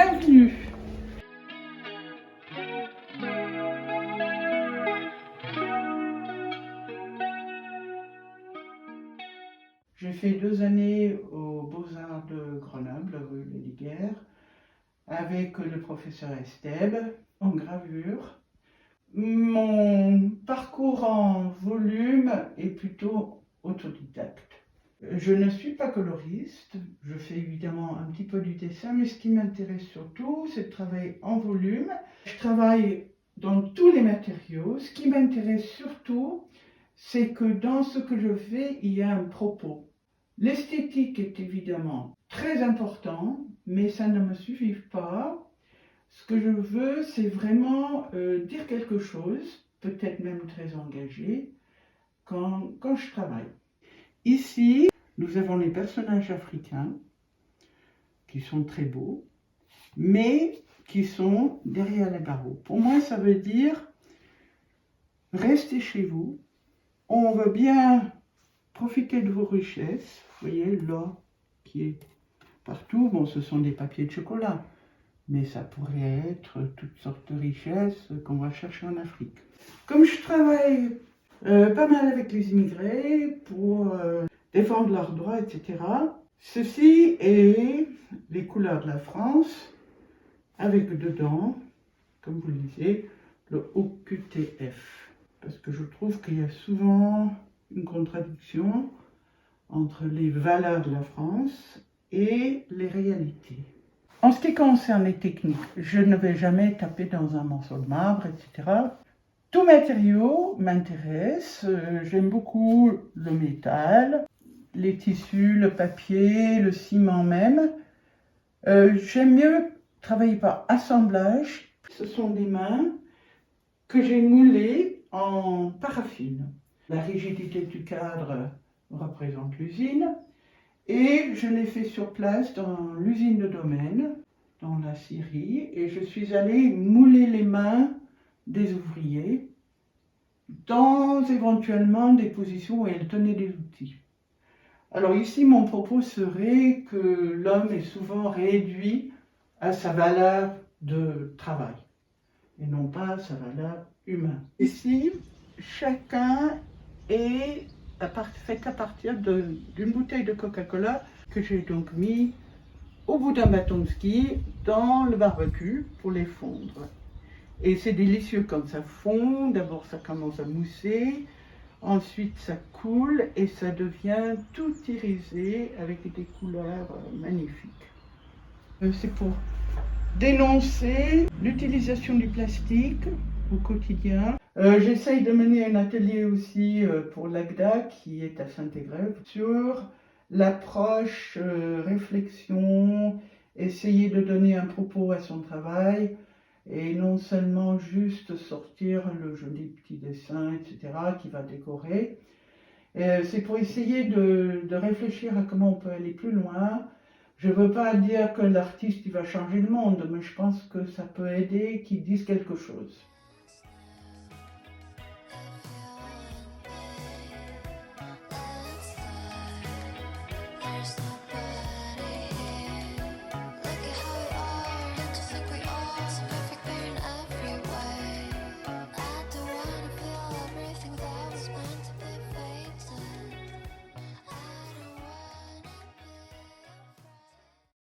Bienvenue. J'ai fait 2 années aux Beaux-Arts de Grenoble, rue Lesdiguières, avec le professeur Estèbe en gravure. Mon parcours en volume est plutôt autodidacte. Je ne suis pas coloriste, je fais évidemment un petit peu du dessin, mais ce qui m'intéresse surtout, c'est de travailler en volume. Je travaille dans tous les matériaux. Ce qui m'intéresse surtout, c'est que dans ce que je fais, il y a un propos. L'esthétique est évidemment très important, mais ça ne me suffit pas. Ce que je veux, c'est vraiment dire quelque chose, peut-être même très engagé, quand je travaille. Ici, nous avons les personnages africains qui sont très beaux, mais qui sont derrière les barreaux. Pour moi, ça veut dire restez chez vous. On veut bien profiter de vos richesses. Vous voyez l'or qui est partout. Bon, ce sont des papiers de chocolat, mais ça pourrait être toutes sortes de richesses qu'on va chercher en Afrique. Comme je travaille pas mal avec les immigrés pour défendre leurs droits, etc. Ceci est les couleurs de la France, avec dedans, comme vous le disiez, le OQTF. Parce que je trouve qu'il y a souvent une contradiction entre les valeurs de la France et les réalités. En ce qui concerne les techniques, je ne vais jamais taper dans un morceau de marbre, etc. Tout matériau m'intéresse, j'aime beaucoup le métal, les tissus, le papier, le ciment même. J'aime mieux travailler par assemblage. Ce sont des mains que j'ai moulées en paraffine. La rigidité du cadre représente l'usine et je l'ai fait sur place dans l'usine de Domaine, dans la scierie, et je suis allée mouler les mains des ouvriers dans éventuellement des positions où elles tenaient des outils. Alors ici, mon propos serait que l'homme est souvent réduit à sa valeur de travail et non pas à sa valeur humaine. Ici, chacun est fait à partir d'une bouteille de Coca-Cola que j'ai donc mis au bout d'un bâton de ski dans le barbecue pour les fondre. Et c'est délicieux quand ça fond. D'abord, ça commence à mousser. Ensuite, ça coule et ça devient tout irisé avec des couleurs magnifiques. C'est pour dénoncer l'utilisation du plastique au quotidien. J'essaye de mener un atelier aussi pour l'ACDA qui est à Saint-Égrève sur l'approche, réflexion, essayer de donner un propos à son travail. Et non seulement juste sortir le joli petit dessin, etc., qui va décorer. C'est pour essayer de réfléchir à comment on peut aller plus loin. Je ne veux pas dire que l'artiste il va changer le monde, mais je pense que ça peut aider qu'il dise quelque chose.